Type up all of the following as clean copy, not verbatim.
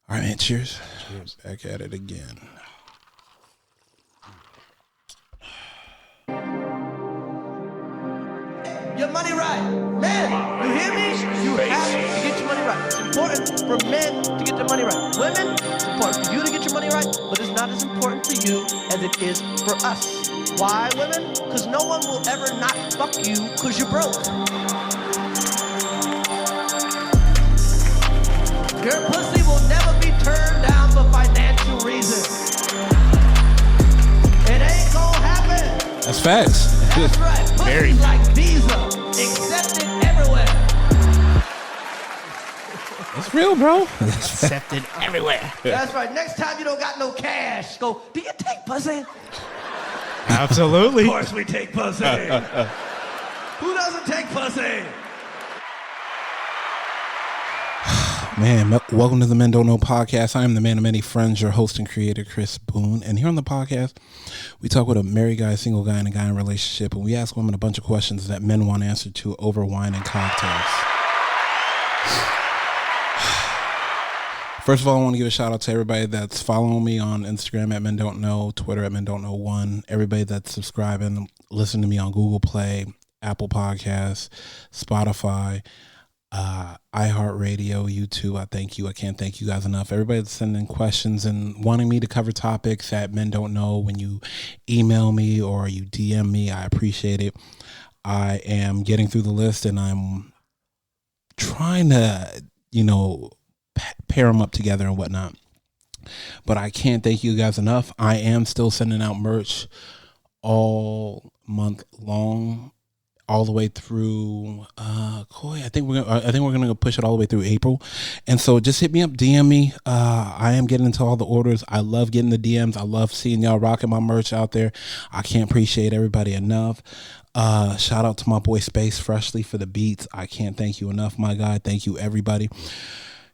All right, man. Cheers. Cheers. Back at it again. Your money right. Men, you hear me? You have to get your money right. It's important for men to get their money right. Women, it's important for you to get your money right, but it's not as important to you as it is for us. Why, women? Because no one will ever not fuck you because you're broke. Your pussy will never be turned down for financial reasons. It ain't gonna happen. That's facts. That's right. Very. Pussies like Visa, accepted everywhere. That's real, bro. Accepted everywhere. That's right. Next time you don't got no cash, go, do you take pussy? Absolutely. Of course we take pussy. Who doesn't take pussy? Man, welcome to the Men Don't Know podcast. I am the man of many friends, your host and creator, Chris Boone. And here on the podcast, we talk with a married guy, a single guy, and a guy in a relationship. And we ask women a bunch of questions that men want answered to over wine and cocktails. First of all, I want to give a shout out to everybody that's following me on Instagram at Men Don't Know, Twitter at Men Don't Know 1, everybody that's subscribing, listening to me on Google Play, Apple Podcasts, Spotify, iHeartRadio, YouTube. I thank you. I can't thank you guys enough. Everybody that's sending questions and wanting me to cover topics that men don't know. When you email me or you DM me, I appreciate it. I am getting through the list and I'm trying to, pair them up together and whatnot. But I can't thank you guys enough. I am still sending out merch all month long, all the way through I think we're gonna push it all the way through April. And so just hit me up, DM me. I am getting into all the orders. I love getting the DMs. I love seeing y'all rocking my merch out there. I can't appreciate everybody enough. Shout out to my boy Space Freshly for the beats. I can't thank you enough, my guy. Thank you, everybody.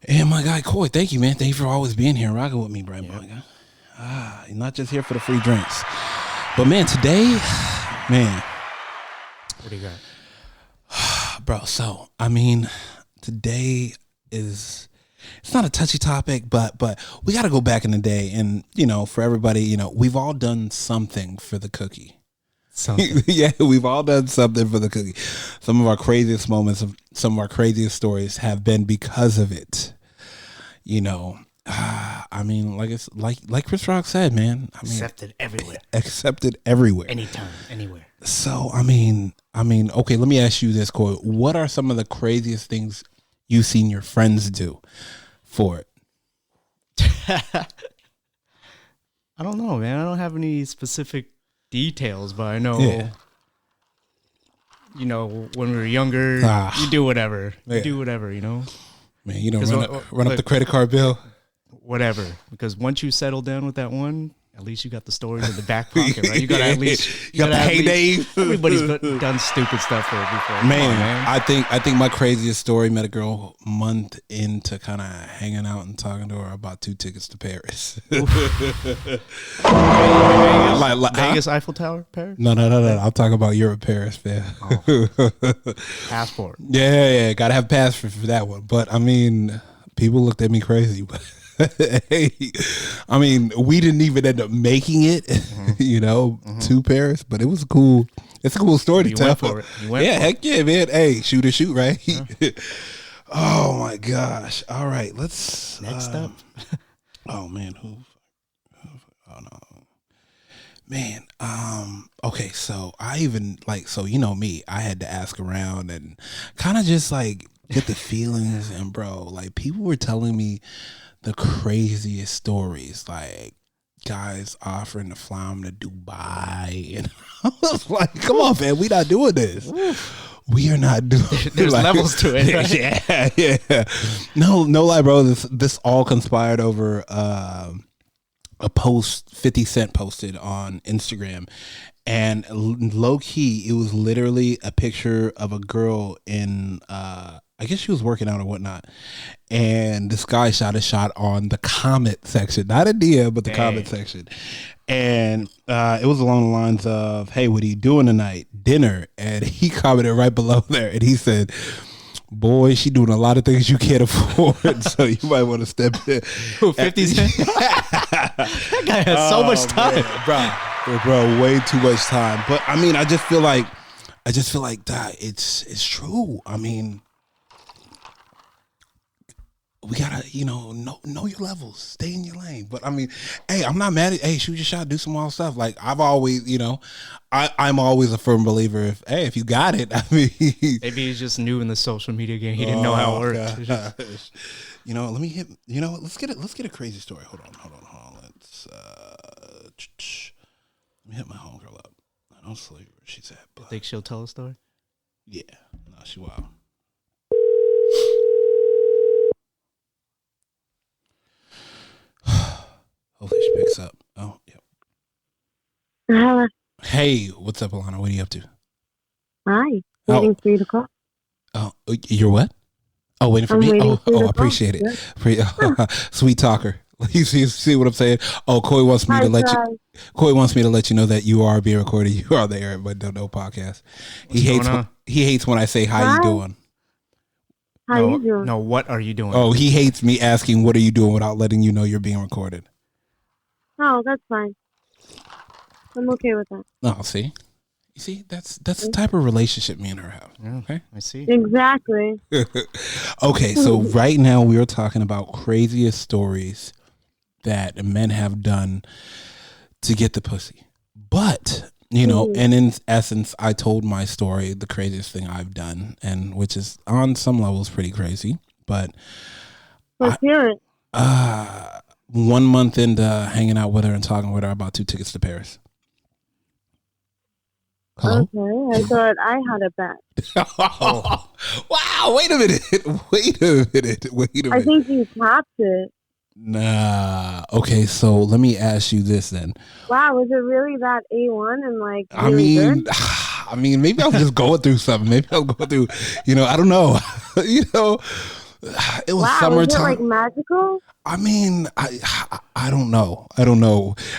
And my guy Coy, thank you, man. Thank you for always being here and rocking with me, Brian. Yep. You're not just here for the free drinks. But man, today, man. What do you got? Bro, so, today it's not a touchy topic, but we got to go back in the day. And, for everybody, we've all done something for the cookie. Something. Yeah, we've all done something for the cookie. Some of our craziest moments, some of our craziest stories have been because of it. Like Chris Rock said, man. Accepted everywhere. Accepted everywhere. Anytime, anywhere. So, okay, let me ask you this, Corey. What are some of the craziest things you've seen your friends do for it? I don't know, man. I don't have any specific details, but I know, when we were younger, you do whatever. Yeah. You do whatever, Man, run up the credit card bill. Whatever. Because once you settle down with that one, at least you got the stories in the back pocket, right? You got to at least... You got the heyday. Everybody's done stupid stuff for it before. Man, I think my craziest story, met a girl a month into kind of hanging out and talking to her about 2 tickets to Paris. Vegas Eiffel Tower, Paris? No. I'm talking about Europe, Paris, man. Oh. Passport. Yeah. Got to have passport for that one. But, people looked at me crazy, but... Hey, we didn't even end up making it, to Paris, but it was cool. It's a cool story to tell. Went for it. Heck yeah, man. Hey, shoot or shoot, right? Yeah. Oh my gosh. All right, let's next up. Oh man, oh no, man. Okay, so I even me, I had to ask around and kind of just get the feelings, and bro, people were telling me the craziest stories, guys offering to fly them to Dubai, and I was like, "Come on, man, we not doing this. We are not doing." There's levels to it. Right? Yeah. No lie, bro. This all conspired over a post 50 Cent posted on Instagram, and low key, it was literally a picture of a girl in I guess she was working out or whatnot, and this guy shot a shot on the comment section, not a DM, but the comment section, and it was along the lines of, "Hey, what are you doing tonight? Dinner?" And he commented right below there, and he said, Boy, she doing a lot of things you can't afford, so you might want to step in. 50 Cent? That guy has so much time. Man, bro, way too much time. But I mean, I just feel like that it's true. I mean, we gotta, know your levels, stay in your lane. But I mean, hey, I'm not mad at. Hey, shoot your shot, do some wild stuff. Like I've always, I'm always a firm believer. If you got it, I mean, maybe he's just new in the social media game. He didn't know how it worked. Let me hit. Let's get a crazy story. Hold on. Let's let me hit my homegirl up. I don't see where she's at. But think she'll tell a story? Yeah, no, she wild. Hopefully she picks up. Oh, yeah. Hey, what's up, Alana? What are you up to? Hi. Waiting for you to call. Oh, you're what? Oh, waiting for me? I appreciate it. Yeah. Sweet talker. You see what I'm saying? Oh, Koi wants me to let you know that you are being recorded. You are there, but no podcast. He hates when I say how you doing. How you doing? No, what are you doing? Oh, he hates me asking what are you doing without letting you know you're being recorded. Oh, that's fine. I'm okay with that. Oh, see? You see, that's the type of relationship me and her have. Yeah, okay, I see. Exactly. Okay, so right now we are talking about craziest stories that men have done to get the pussy. But, and in essence, I told my story, the craziest thing I've done, and which is on some levels pretty crazy. But let's hear it. 1 month into hanging out with her and talking with her, I bought 2 tickets to Paris. Hello? Okay, I thought I had a bet. Oh. Wow, wait a minute. I think you tapped it. Nah. Okay, so let me ask you this then. Wow, was it really that A1 and really good? I mean, maybe I was just going through something. Maybe I was going through, I don't know. It was summertime. Was it magical? I mean, I don't know.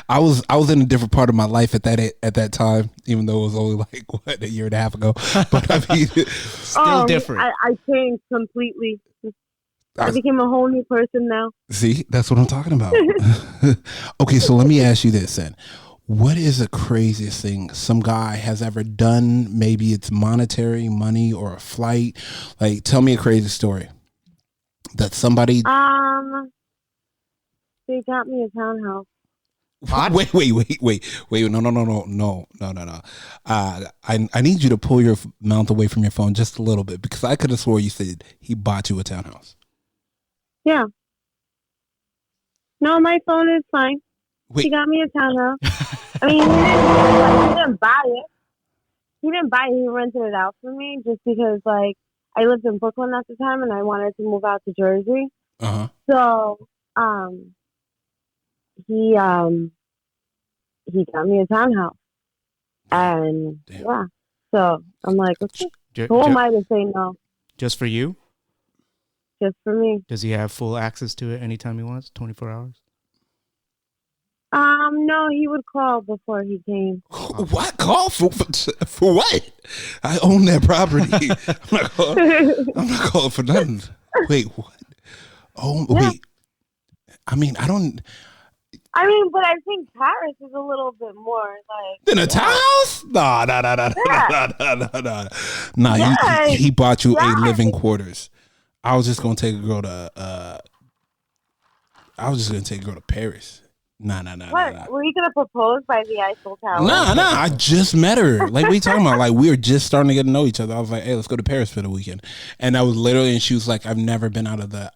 I was in a different part of my life at that time, even though it was only a year and a half ago. But I mean, still different. I changed completely. I became a whole new person now. See, that's what I'm talking about. Okay, so let me ask you this then. What is the craziest thing some guy has ever done? Maybe it's monetary, money, or a flight. Tell me a crazy story that somebody. They got me a townhouse. What? Wait. No. I need you to pull your mouth away from your phone just a little bit because I could have swore you said he bought you a townhouse. Yeah. No, my phone is fine. Wait. He got me a townhouse. I mean, he didn't buy it. He didn't buy it. He rented it out for me just because, I lived in Brooklyn at the time and I wanted to move out to Jersey. Uh-huh. So, he got me a townhouse. And, yeah. So, I'm like, okay. Who am I to say no? Just for you? Just for me. Does he have full access to it anytime he wants, 24 hours? No, he would call before he came. What? Call for what? I own that property. I'm not calling for nothing. Wait, what? Oh, yeah. Wait. I mean, but I think Paris is a little bit more than a townhouse? No. Nah, yeah. He bought you a living quarters. I was just gonna take a girl to Paris. Nah. What? Were you gonna propose by the Eiffel Tower? Nah. I just met her. What are you talking about? We were just starting to get to know each other. I was like, hey, let's go to Paris for the weekend. And I was literally, and she was like, I've never been out of the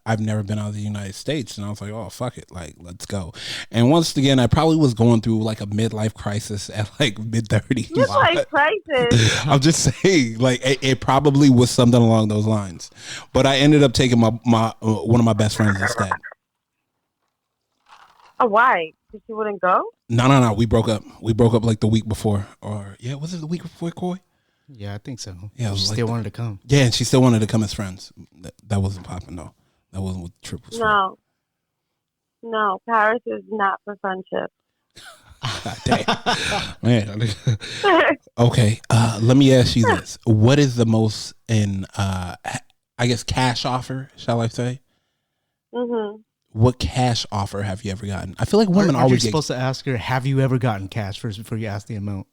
United States. And I was like, oh, fuck it. Let's go. And once again, I probably was going through a midlife crisis at mid-30s. Midlife crisis? I'm just saying, it probably was something along those lines. But I ended up taking my one of my best friends instead. Oh, why? Because she wouldn't go? No. We broke up. The week before. Or, was it the week before, Koi? Yeah, I think so. Yeah, she still wanted to come. Yeah, and she still wanted to come as friends. That wasn't popping, though. That wasn't what the trip was for. No, Paris is not for friendship. Damn. Man. Okay, let me ask you this. What is the most I guess, cash offer, shall I say? Mhm. What cash offer have you ever gotten? I feel like women Aren't you always get supposed to ask her, have you ever gotten cash first before you ask the amount?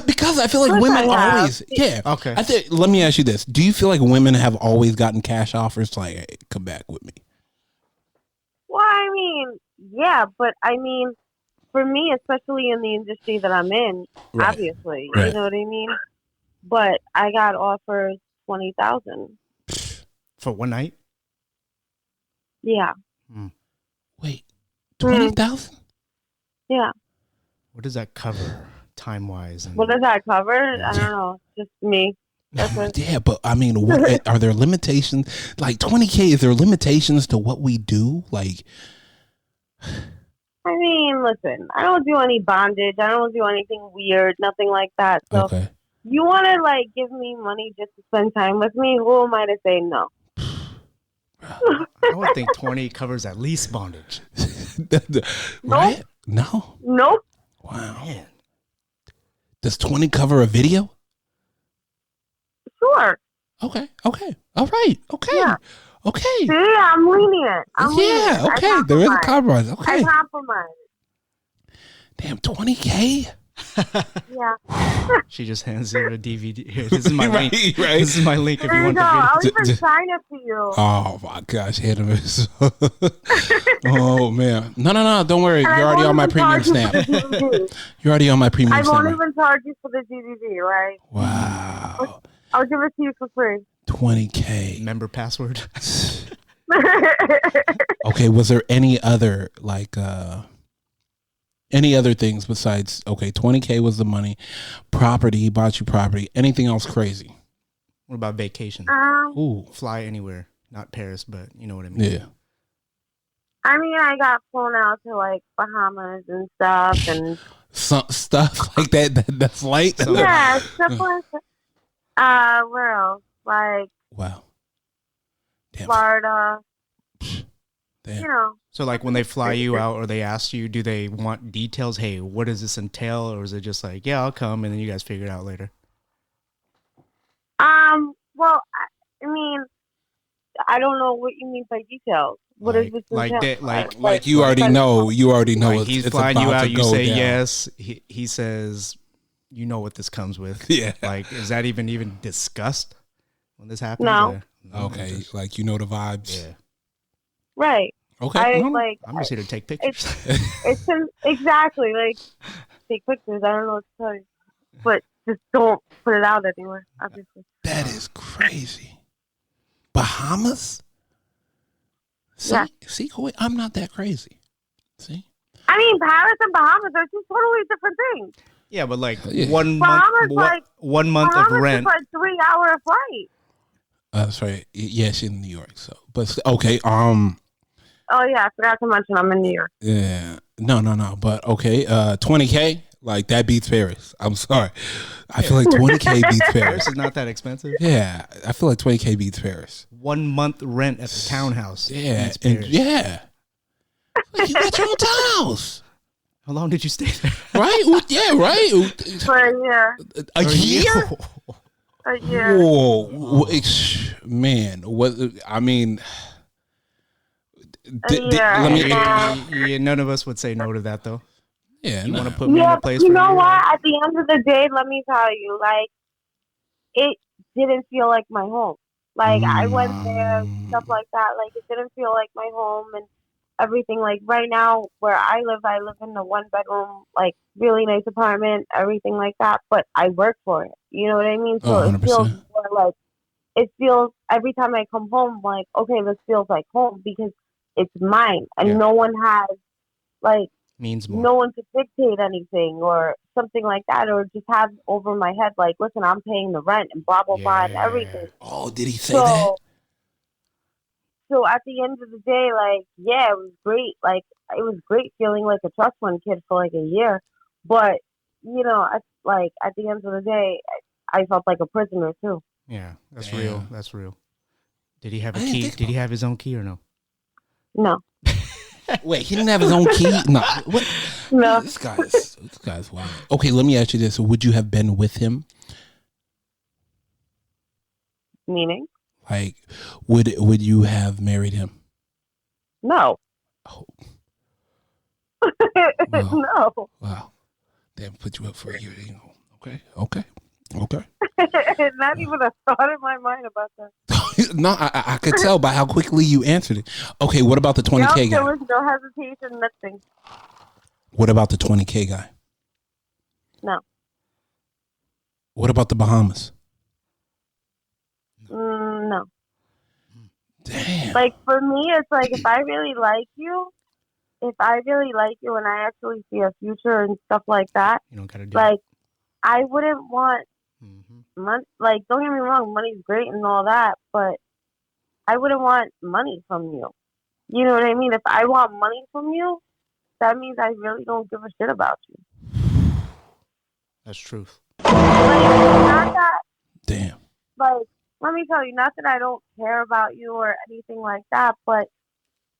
because I feel like Of course women I have. always Okay. I think. Let me ask you this: do you feel like women have always gotten cash offers like, hey, come back with me? Well, I mean, yeah, but I mean, for me, especially in the industry that I'm in, Right. obviously, Right. you know what I mean. But I got offers 20,000. For one night? Yeah, Wait, 20,000? yeah. What does that cover time-wise? And What does that cover? I don't know. Just me. That's it. Yeah, but I mean, what are there limitations? Like 20K, is there limitations to what we do? Like, I mean, listen, I don't do any bondage. I don't do anything weird, nothing like that. So okay, you want to like give me money just to spend time with me? Who am I to say no? I would think 20 covers at least bondage. right? No, Nope. wow. Man. Does 20 cover a video? Sure. Okay, all right, okay, Yeah. okay. See, I'm lenient. I'm Yeah, lenient. okay. There is a compromise. I Okay, compromise. damn, 20K. Yeah. She just hands you a DVD. Here, this is my Right, link. right. This is my link if There you you want go. I'll the even sign it to you. Oh my gosh, hit him. Oh man, no, don't worry. And I You're already won't on my even premium charge you snap. for the DVD. You're already on my premium I won't snap. even charge you for the DVD, right? Wow, I'll give it to you for free. 20K. member password. Okay, was there any other any other things besides 20K was the money, property, he bought you property, anything else crazy? What about vacation? Ooh, Fly anywhere. Not Paris, but you know what I mean. yeah. I mean, I got flown out to like Bahamas and stuff, and Some stuff like that's light. So- yeah, stuff like that. Where else? Like Wow. Damn. Florida. Damn. You know. So like when they fly you out or they ask you, do they want details? Hey, what does this entail? Or is it just like, yeah, I'll come and then you guys figure it out later? Well, I mean, I don't know what you mean by details. What is this? Like entail? that- like- Like you already know. Like it's, he's it's flying you about out, to you go say down. yes. He says, you know what this comes with. Yeah. Like, is that even discussed when this happens? No. Or- Okay, like you know the vibes. Yeah. Right. Okay. I no, no. like. I'm just here to take pictures. Exactly like take pictures. I don't know what to tell you, but just don't put it out anywhere. Obviously. That is crazy. Bahamas? See, Yeah. see, Koi, I'm not that crazy. See? I mean, Paris and Bahamas are two totally different things. Yeah, but like Yeah. 1 Bahamas, month, like- 1 month Bahamas of rent. is like 3-hour flight. That's right. Yeah, she's in New York. So, but okay. Oh yeah, I forgot to mention I'm in New York. Yeah. No. But okay. 20K, like that beats Paris. I'm sorry. I feel like 20K beats Paris. Paris is not that expensive. Yeah, I feel like 20K beats Paris. 1 month rent at the townhouse. Yeah, beats and Paris. yeah. Like, you got your own townhouse, How long did you stay there? right? Well, yeah, right. For a year. A year? A year. Whoa, man! What? I mean, Yeah. let me. Yeah, none of us would say no to that though. Yeah, You no. want to put me in Yeah, a but place you for know you? what? At the end of the day, let me tell you, like, it didn't feel like my home. Like, I went there, stuff like that. Like, it didn't feel like my home and everything. Like, right now, where I live in a 1-bedroom, like, really nice apartment, everything like that. But I work for it. You know what I mean? So Oh, it feels 100%. more like, it feels, every time I come home, like, okay, this feels like home because it's mine. And Yeah. no one has, like, Means more. no one could dictate anything or something like that, or just have over my head like, listen, I'm paying the rent and blah blah blah and Yeah. everything. Oh, did he say that? So at the end of the day, like, yeah, it was great. Like, it was great feeling like a trust fund kid for like a year, but you know, at the end of the day, I felt like a prisoner too. Yeah, that's Damn. real. That's real. Did he have a I didn't key? think Did he have his own key or no? No, Wait, he didn't have his own key? No. What? no, This guy's wild. Okay, let me ask you this: would you have been with him? meaning Like, would you have married him? No. Oh, No. wow. Damn, put you up for a year. Okay. Not even a thought in my mind about that. No, I could tell by how quickly you answered it. Okay, what about the 20K There guy? was no hesitation, nothing. What about the 20K guy? No. What about the Bahamas? No. Damn. Like, for me, it's like, if I really like you and I actually see a future and stuff like that, You don't got to do like, I wouldn't want it. Mm-hmm. money. Like, don't get me wrong, money's great and all that, but I wouldn't want money from you. You know what I mean? If I want money from you, that means I really don't give a shit about you. That's truth. Like, not that, Damn. like, let me tell you, not that I don't care about you or anything like that, but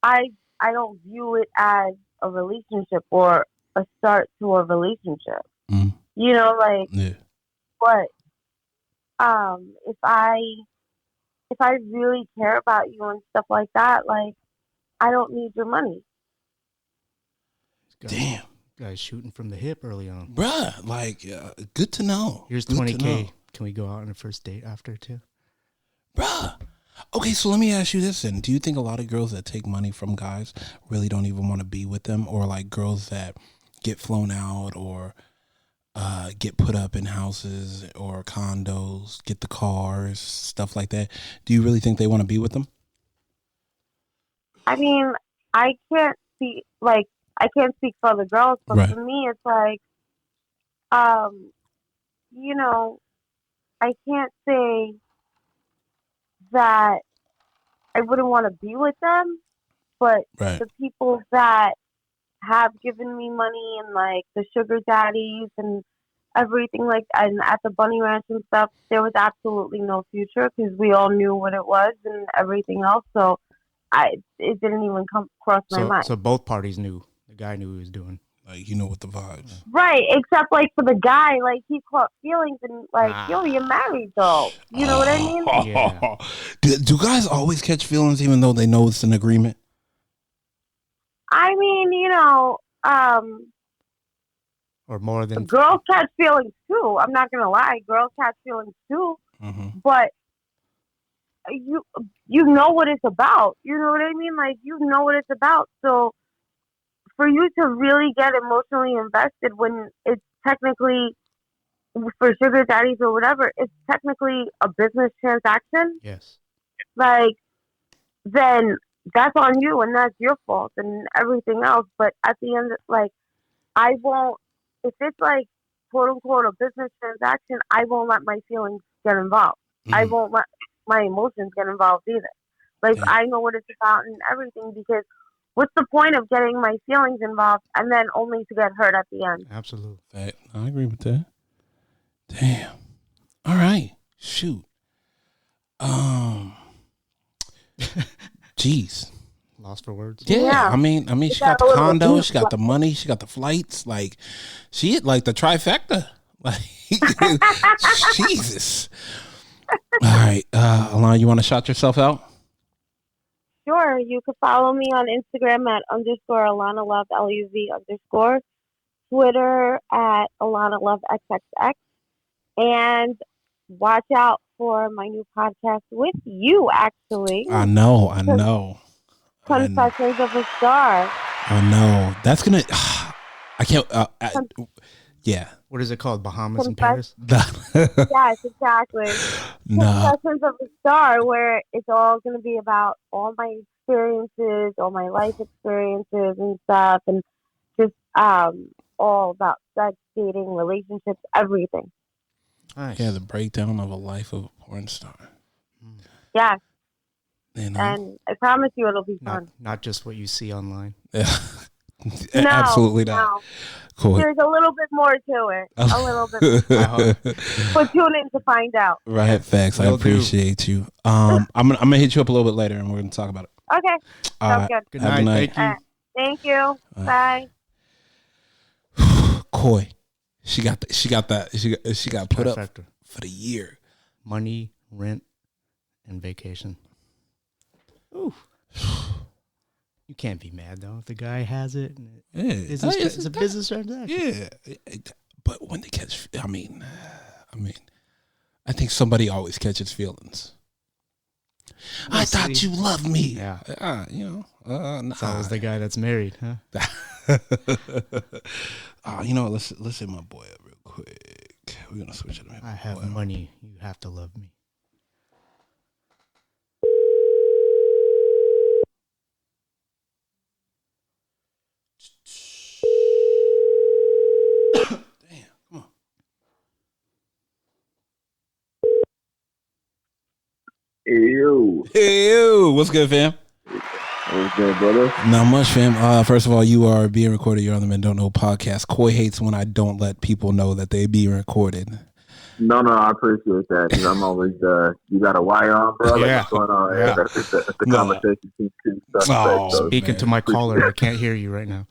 I don't view it as a relationship or a start to a relationship. Mm. You know, like, Yeah. but if I really care about you and stuff like that, like, I don't need your money. Damn. Guys shooting from the hip early on. Bruh, like, good to know. Here's Good to 20K. know. Can we go out on a first date after too? Bruh. Okay, so let me ask you this then. Do you think a lot of girls that take money from guys really don't even want to be with them? Or like girls that get flown out or get put up in houses or condos, get the cars, stuff like that. Do you really think they want to be with them? I mean, I can't speak for the girls, but Right. for me, it's like, you know, I can't say that I wouldn't want to be with them, but Right. the people that have given me money and like the sugar daddies and everything like and at the bunny ranch and stuff, there was absolutely no future because we all knew what it was and everything else. So it didn't even come across my mind. So both parties knew. The guy knew what he was doing. Like, you know what the vibes. Right, except like for the guy, like he caught feelings and like, yo, you're married though. You know what I mean? Yeah. Do guys always catch feelings even though they know it's an agreement? I mean, you know, Or more than girls catch feelings too. I'm not gonna lie, girls catch feelings too. Mm-hmm. But you know what it's about. You know what I mean? Like, you know what it's about. So for you to really get emotionally invested when it's technically for sugar daddies or whatever, it's technically a business transaction. yes. Like, then that's on you and that's your fault and everything else. But at the end, like, I won't, if it's like quote unquote a business transaction, I won't let my feelings get involved. I won't let my emotions get involved either. Like, Yeah. I know what it's about and everything, because what's the point of getting my feelings involved and then only to get hurt at the end? Absolutely. I agree with that. Damn. All right. Shoot. Jeez. Lost for words. Yeah. Yeah. I mean, she got got a the little condo, deep, she got the money, she got the flights. Like, she hit like the trifecta. Like, Jesus. All right, Alana, you want to shout yourself out? Sure, you can follow me on Instagram at _Alana Love LUV_, Twitter at Alana Love XXX, and watch out for my new podcast with you. Actually, I know. Confessions of a Star. I know. That's gonna. I can't. Yeah. What is it called? Bahamas and Confess- Paris? Yes, exactly. No. Confessions of a Star, where it's all going to be about all my experiences, all my life experiences and stuff, and just all about sex, dating, relationships, everything. Nice. Yeah, the breakdown of a life of a porn star. Yes, You know? and I promise you it'll be fun. Not just what you see online. Yeah. No, Absolutely not. no. Cool. There's a little bit more to it. A little bit. But tune in to find out. Right, facts. I Will do. appreciate you. I'm gonna hit you up a little bit later, and we're gonna talk about it. Okay, All sounds right. good. Good Have a night. night. Thank you. Thank you. Bye. Coy, she got put up Trifecta. for the year. Money, rent, and vacation. Ooh. You can't be mad though if the guy has it. It's a business transaction. Yeah, but when they catch, I mean, I think somebody always catches feelings. I thought you loved me. Yeah, it's always the guy that's married, huh? You know what? Let's hit my boy up real quick. We're gonna switch it. I have money. You have to love me. Hey, yo. What's good, fam? What's good, brother? Not much, fam. First of all, you are being recorded. You're on the Men Don't Know podcast. Coy hates when I don't let people know that they being recorded. No, I appreciate that because I'm always, you got a wire on, bro? Like, yeah. What's going on? Yeah. That's the conversation seems to Oh, speaking to my caller, I can't hear you right now.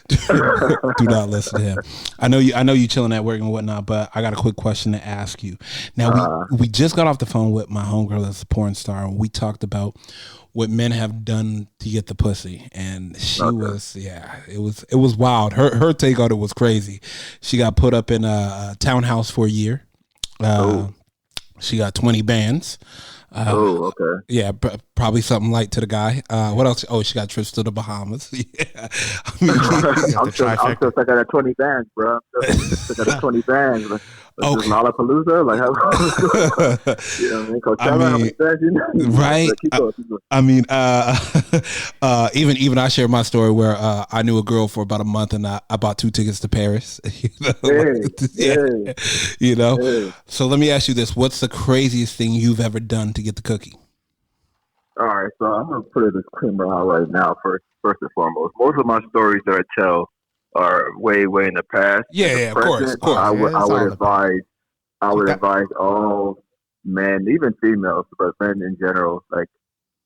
Do not listen to him. I know you chilling at work and whatnot, but I got a quick question to ask you. Now, we just got off the phone with my homegirl that's a porn star, and we talked about what men have done to get the pussy, and she it was wild. Her take on it was crazy. She got put up in a townhouse for a year. She got 20 bands. Okay. Yeah, probably something light to the guy. What else? Oh, she got trips to the Bahamas. Yeah, I'm still stuck at 20 bands, bro. I'm still stuck at 20 bands. Okay. Lollapalooza, like how? You know what I mean? Coachella, right? Keep going. I mean, even I shared my story where I knew a girl for about a month and I bought 2 tickets to Paris. You know. So let me ask you this: what's the craziest thing you've ever done to get the cookie? All right, so I'm gonna put a disclaimer out right now. First and foremost, most of my stories that I tell are way in the past. Yeah, of course. I would advise all men, even females, but men in general, like,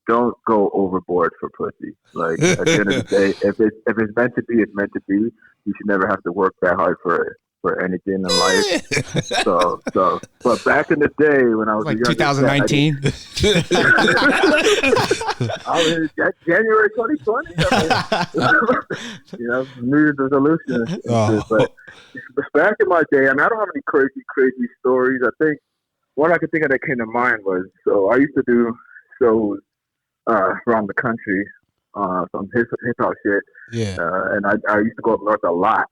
don't go overboard for pussy. Like, at the end of the day, if it's meant to be, it's meant to be. You should never have to work that hard for anything in life. So, but back in the day when I was like 2019, I was January 2020. You know, New Year's resolution. But back in my day, I mean, I don't have any crazy stories. I think one I could think of that came to mind was, so I used to do shows around the country, some hip hop shit. Yeah. And I used to go up north a lot.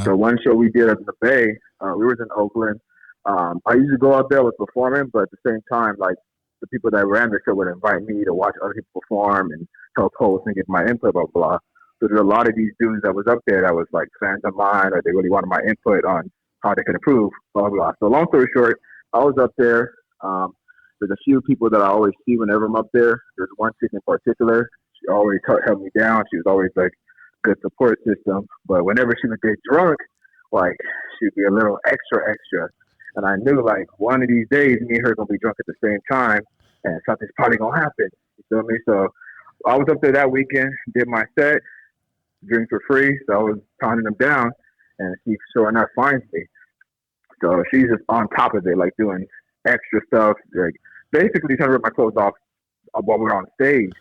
So one show we did up in the Bay, we was in Oakland. I used to go out there, was performing, but at the same time, like, the people that ran the show would invite me to watch other people perform and help host and get my input, blah, blah. So there's a lot of these dudes that was up there that was like fans of mine, or they really wanted my input on how they could improve, blah, blah. So long story short, I was up there. There's a few people that I always see whenever I'm up there. There's one chick in particular. She always held me down. She was always like good support system. But whenever she would get drunk, like, she'd be a little extra. And I knew, like, one of these days, me and her going to be drunk at the same time, and something's probably going to happen. You feel me? So I was up there that weekend, did my set, drinks for free. So I was pounding them down, and she sure enough finds me. So she's just on top of it, like, doing extra stuff, like, basically trying to rip my clothes off while we're on stage.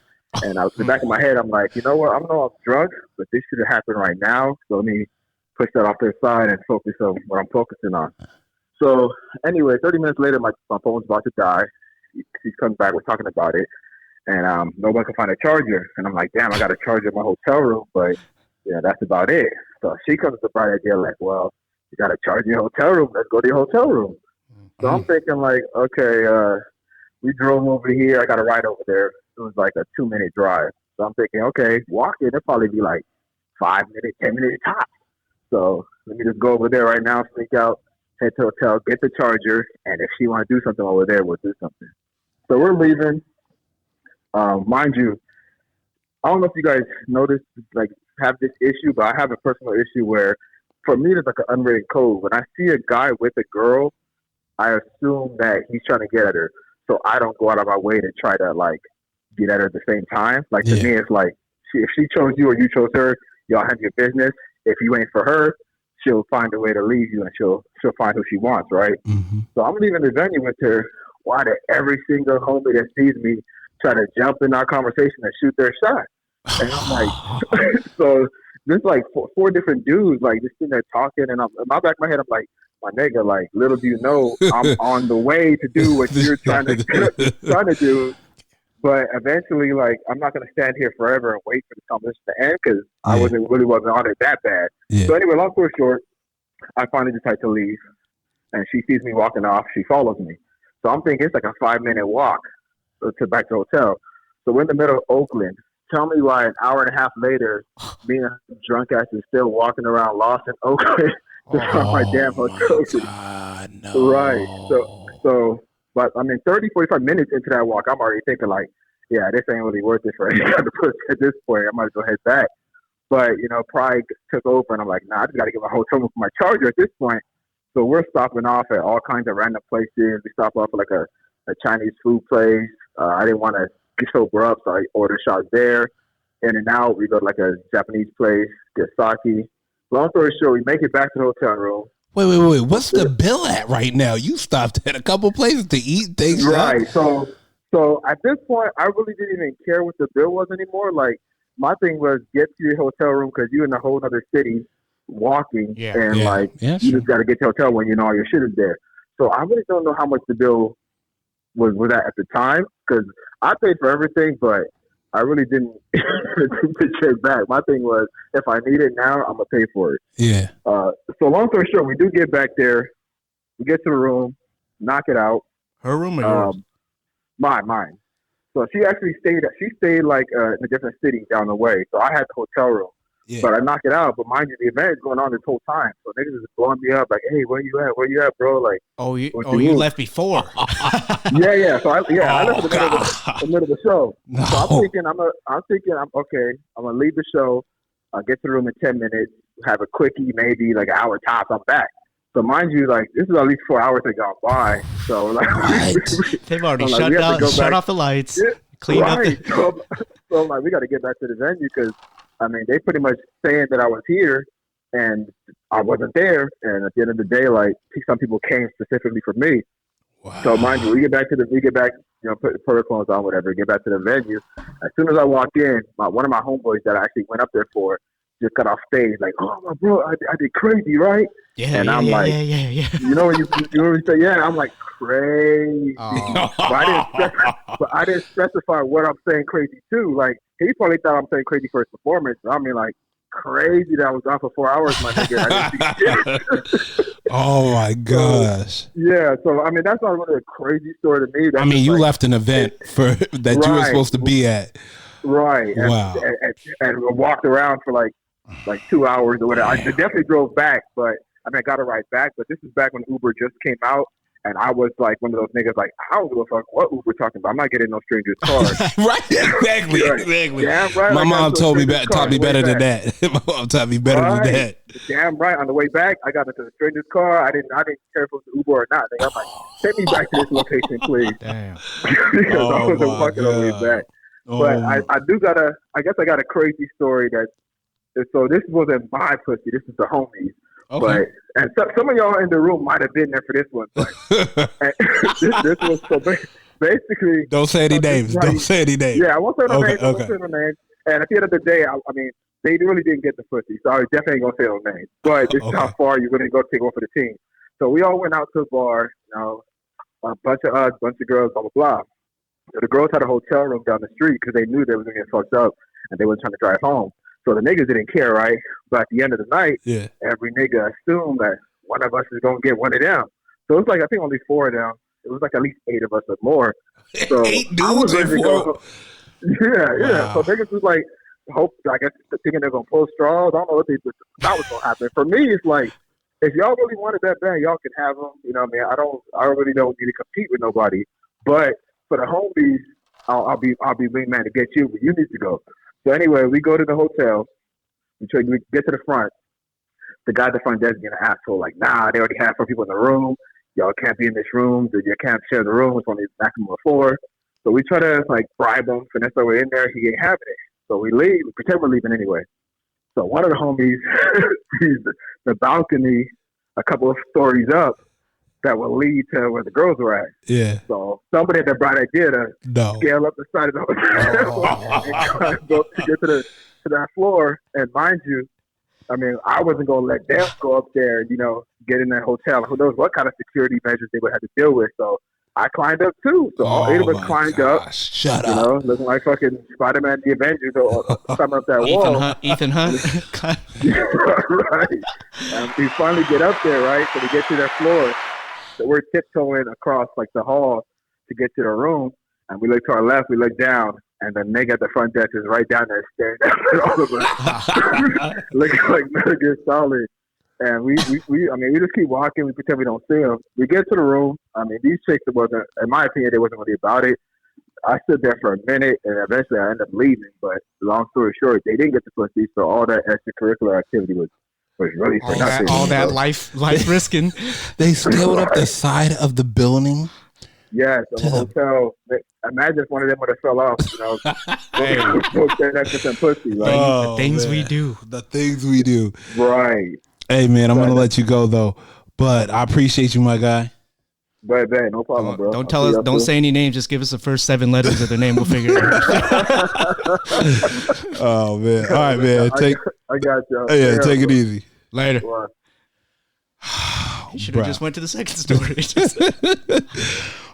And in the back of my head, I'm like, you know what? I know I'm drunk, but this should have happened right now. So let me push that off to the side and focus on what I'm focusing on. So anyway, 30 minutes later, my phone's about to die. She comes back, we're talking about it, and no one can find a charger. And I'm like, damn, I got a charger in my hotel room, but yeah, that's about it. So she comes with the bright idea, like, well, you got a charger in your hotel room. Let's go to your hotel room. So I'm thinking, like, okay, we drove over here. I got a ride over there. It was like a 2-minute drive. So I'm thinking, okay, walking, it'll probably be like 5 minutes, 10 minutes tops. So let me just go over there right now, sneak out, head to the hotel, get the charger, and if she want to do something over there, we'll do something. So we're leaving. Mind you, I don't know if you guys noticed, like, have this issue, but I have a personal issue where, for me, there's like an unwritten code. When I see a guy with a girl, I assume that he's trying to get at her. So I don't go out of my way to try to, like, get at her at the same time. Like, to me, it's like, if she chose you or you chose her, y'all have your business. If you ain't for her, she'll find a way to leave you, and she'll find who she wants, right? Mm-hmm. So I'm leaving the venue with her. why did every single homie that sees me try to jump in our conversation and shoot their shot? And I'm like, so there's like four different dudes like just sitting there talking, and I'm in my back of my head, I'm like, my nigga, like little do you know, I'm on the way to do what you're trying to do. But eventually, like, I'm not going to stand here forever and wait for the conversation to end because I wasn't on it that bad. Yeah. So anyway, long story short, I finally decide to leave, and she sees me walking off. She follows me. So I'm thinking it's like a 5-minute walk to back to the hotel. So we're in the middle of Oakland. Tell me why an hour and a half later, me and a drunk ass is still walking around lost in Oakland to find my damn hotel. God, no. Right. So. But, I mean, 30, 45 minutes into that walk, I'm already thinking, like, yeah, this ain't really worth it for any other person at this point. I might as well head back. But, you know, pride took over, and I'm like, nah, I just got to get my hotel room for my charger at this point. So we're stopping off at all kinds of random places. We stop off at, like, a Chinese food place. I didn't want to sober up, so I ordered shots there. In and out, we go to, like, a Japanese place, get sake. Long story short, we make it back to the hotel room. Wait. What's the bill at right now? You stopped at a couple places to eat things. Right. So at this point, I really didn't even care what the bill was anymore. Like, my thing was get to your hotel room because you're in a whole other city walking. You just got to get to your hotel when you know all your shit is there. So I really don't know how much the bill was at the time because I paid for everything, but I really didn't check back. My thing was, if I need it now, I'm going to pay for it. Yeah. So long story short, we do get back there. We get to the room, knock it out. Her room or yours? Mine. So she actually stayed like in a different city down the way. So I had the hotel room. Yeah. But I knock it out. But mind you, the event is going on this whole time. So niggas is blowing me up like, hey, where you at? Where you at, bro? Like, you left before. yeah. So I left in the middle of the show. No. So I'm thinking, I'm okay. I'm gonna leave the show. I'll get to the room in 10 minutes. Have a quickie, maybe like an hour tops. I'm back. So mind you, like this is at least 4 hours that gone by. So like, they've already shut off the lights, cleaned up. So I'm like, we got to get back to the venue because. I mean, they pretty much saying that I was here and I wasn't there. And at the end of the day, like some people came specifically for me. Wow. So mind you, we get back, you know, put the protocols on, whatever, get back to the venue. As soon as I walk in, one of my homeboys that I actually went up there for just got off stage like, oh, my bro, I did crazy, right? Yeah, and I'm like, you know when you say, yeah, I'm like, crazy. Oh. But I didn't specify what I'm saying crazy to. Like, he probably thought I'm saying crazy for his performance. I mean, like, crazy that I was gone for 4 hours, my nigga. Oh, my gosh. So, I mean, that's not really a crazy story to me. That's you left an event that you were supposed to be at. Right. Wow. And walked around for like 2 hours or whatever. I definitely drove back, but I mean, I got a ride back. But this is back when Uber just came out. And I was like one of those niggas like, I don't give a fuck what Uber talking about. I'm not getting no stranger's car. Right, exactly. Damn right. My mom taught me better than that. My mom taught me better than that. Damn right. On the way back, I got into the stranger's car. I didn't care if it was Uber or not. I'm like, take me back to this location, please. Damn. Because I wasn't fucking on the way back. But I guess I got a crazy story so this wasn't my pussy. This is the homies. Okay. But some of y'all in the room might have been there for this one. But this was so basically. Don't say any names. Don't say any names. Yeah, I won't say no names. I won't say no names. And at the end of the day, I mean, they really didn't get the pussy, so I definitely ain't gonna say no names. But this is how far you're gonna go take one for the team. So we all went out to the bar. You know, a bunch of us, bunch of girls, blah blah blah. So the girls had a hotel room down the street because they knew they was gonna get fucked up and they were trying to drive home. So the niggas didn't care, right? But at the end of the night, every nigga assumed that one of us is going to get one of them. So it's like, I think only 4 of them. It was like at least 8 of us or more. So 8 dudes and 4? Yeah. So niggas was like, I guess thinking they're going to pull straws. I don't know what they thought was going to happen. For me, it's like, if y'all really wanted that bad, y'all can have them. You know what I mean? I really don't need to compete with nobody. But for the homies, I'll be wingman to get you, but you need to go. So anyway, we go to the hotel. We get to the front. The guy at the front desk being an asshole, like, nah, they already have 4 people in the room. Y'all can't be in this room. You can't share the room. It's only maximum of 4. So we try to like bribe him, finesse our way in there. He ain't having it. So we leave. We pretend we're leaving anyway. So one of the homies sees the balcony a couple of stories up, that would lead to where the girls were at. Yeah. So somebody had the bright idea to scale up the side of the hotel and go to get to that floor. And mind you, I mean, I wasn't going to let them go up there and, get in that hotel. Who knows what kind of security measures they would have to deal with. So I climbed up too. So all 8 of us climbed up. Shut up. Looking like fucking Spider-Man, the Avengers, or climbing up that wall. Ethan Hunt. Right. And we finally get up there, right? So we get to that floor. So we're tiptoeing across like the hall to get to the room. And we look to our left, we look down, and the nigga at the front desk is right down there staring down at all of us. Looking like Metal Gear Solid. And we just keep walking. We pretend we don't see him. We get to the room. I mean, these chicks, in my opinion, they wasn't really about it. I stood there for a minute, and eventually I ended up leaving. But long story short, they didn't get the pussy, so all that extracurricular activity was really for nothing. All that life risking. They scaled up the side of the building. Yes, the hotel. Imagine if one of them would have fell off. That's just pussy. Right? The things we do. The things we do. Right. Hey man, I'm gonna let you go though, but I appreciate you, my guy. But no problem, bro. Don't tell us. Don't say any names. Just give us the first 7 letters of the name. We'll figure it out. Oh man! All right, man. I got you. Yeah, take it easy. Later. You should have just went to the second story.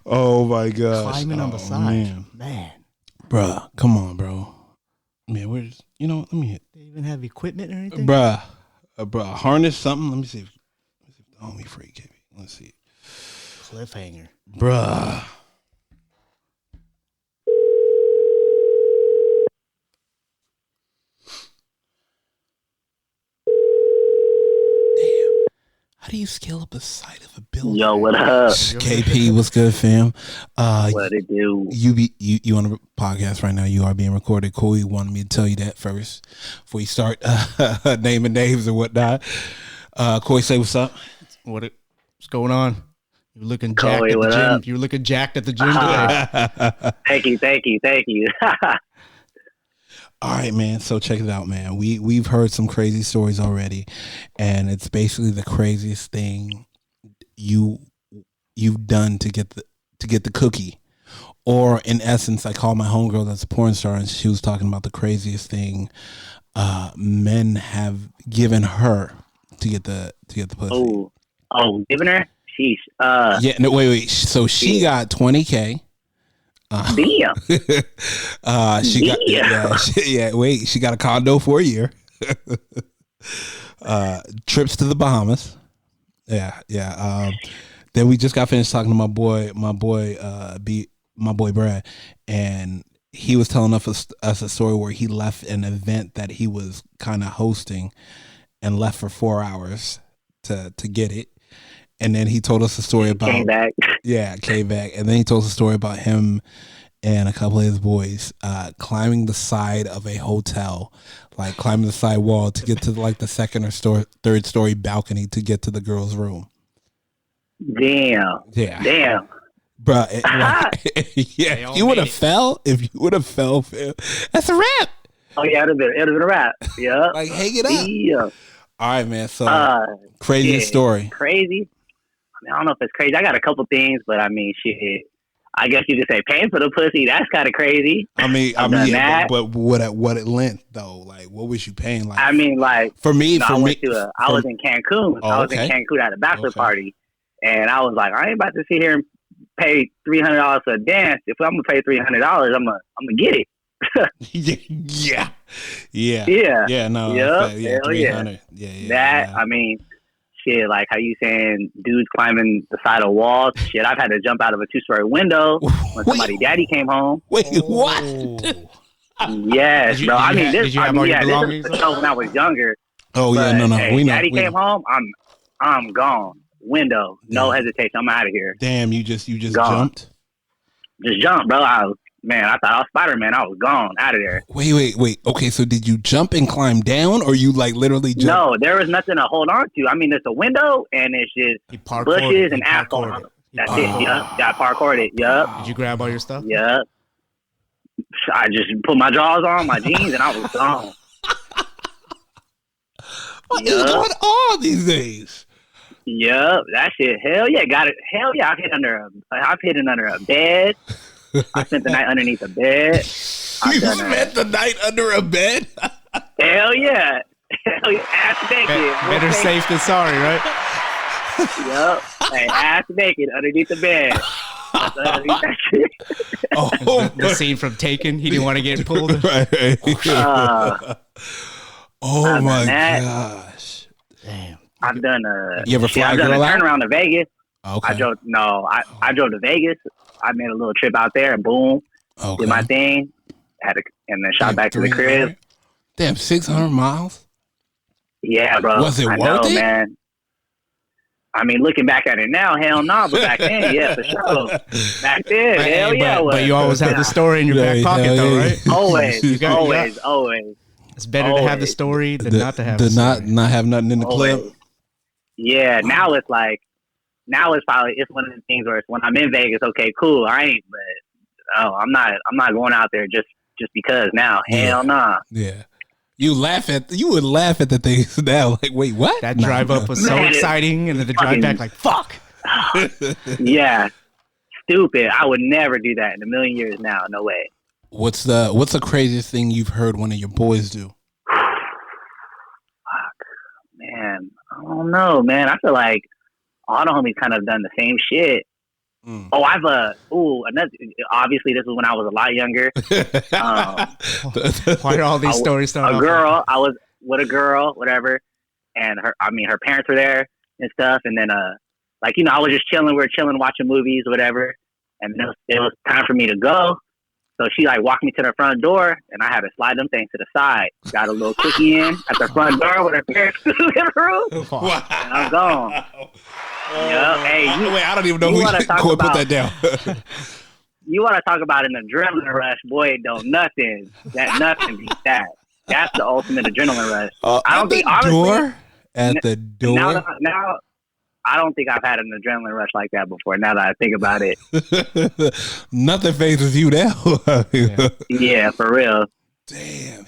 Oh my gosh! Climbing on the side, man. Bruh, come on, bro. Man, we're just, let me hit. They even have equipment or anything, bruh. Harness something. Let me see if the homie free gave me. Let's see. Cliffhanger, bruh. How do you scale up the side of a building? Yo, what up? KP, what's good, fam? What it do? You on a podcast right now. You are being recorded. Cool. Wanted me to tell you that first before you start naming names and whatnot. Koi, say what's up. What's going on? You're looking jacked at the gym. You're looking jacked at the gym today. Thank you. All right, man. So check it out, man. We've heard some crazy stories already, and it's basically the craziest thing you've done to get the cookie. Or in essence, I called my homegirl that's a porn star, and she was talking about the craziest thing men have given her to get the pussy. Oh, given her? Sheesh. Yeah. No, wait. So she got $20K. Damn. She got a condo for a year. Trips to the Bahamas. Yeah. Then we just got finished talking to my boy Brad, and he was telling us a story where he left an event that he was kind of hosting and left for 4 hours to get it. And then he told us a story about came back. Yeah, came back. And then he told us a story about him and a couple of his boys climbing the side of a hotel, like climbing the side wall to get to like the second or third story balcony to get to the girl's room. Damn. Yeah. Damn. Bro, yeah. You would have fell if you would have fell. That's a wrap. Oh yeah, it would have been a wrap. Yeah. Like hang it up. Yeah. All right, man. So crazy story. Crazy. I mean, I don't know if it's crazy. I got a couple things, but I mean, shit. I guess you could say paying for the pussy. That's kind of crazy. I mean, yeah, but what it lent though? Like, what was you paying? Like, I mean, like for me, I was in Cancun. Oh, I was in Cancun at a bachelor party, and I was like, I ain't about to sit here and pay $300 for a dance. If I'm gonna pay $300, I'm gonna get it. Yeah. No. Yep. $300. Yeah. I mean. Shit, like how you saying dudes climbing the side of walls. Shit, I've had to jump out of a 2-story window when somebody's daddy came home. Wait, what? Yes, bro. I mean, this is when I was younger. Oh yeah, no. Hey, daddy came home. I'm gone. Window, no hesitation. I'm out of here. Damn, you just jumped. Just jump, bro. I thought I was Spider-Man. I was gone, out of there. Wait. Okay, so did you jump and climb down, or you like literally jumped? No, there was nothing to hold on to. I mean, there's a window, and it's just bushes and asphalt. That's it. Yup. Got parkoured it. Yup. Did you grab all your stuff? Yup. I just put my drawers on, my jeans, and I was gone. What is going on these days? Yup, that shit. Hell yeah, got it. Hell yeah, I've hidden under a bed. I spent the night underneath a bed. You spent the night under a bed? Hell yeah. Hell yeah. Ass naked. Better safe than sorry, right? Yup. Hey, ass naked underneath the bed. The scene from Taken. He didn't want to get pulled. Oh my gosh! Damn. I've done You ever fly I've done girl a turn out? around to Vegas. Okay. I drove to Vegas. I made a little trip out there and boom, did my thing. And then shot back to the crib. Damn, 600 miles. Yeah, bro. Was it worth it, man? I mean, looking back at it now, hell no. But back then, yeah, for sure. Back then, hell yeah. But you always have the story in your back pocket, though, right? Always, always. It's better to have the story than not to have the story. Not have nothing in the clip. Yeah, now it's probably one of the things where it's when I'm in Vegas, okay, cool, I'm not going out there just because now. Hell nah. Yeah. You would laugh at the things now, like, wait, what? That drive up was so exciting, and then the drive back, like, fuck. Yeah, stupid. I would never do that in a million years now. No way. What's the craziest thing you've heard one of your boys do? Fuck, man. I don't know, man. I feel like all the homies kind of done the same shit. Oh, another. Obviously, this was when I was a lot younger. Why are all these stories starting? I was with a girl, whatever, and her parents were there and stuff, and then I was just chilling. We were chilling, watching movies, whatever, and then it was time for me to go. So she walked me to the front door, and I had to slide them things to the side. Got a little cookie in at the front door with her parents in the living room. Wow. And I'm gone. Hey, wait, I don't even know who you put that down. You want to talk about an adrenaline rush, boy? Nothing beats that. That's the ultimate adrenaline rush. I don't think honestly. At the door. Now, I don't think I've had an adrenaline rush like that before. Now that I think about it, nothing phases you now. Yeah, for real. Damn.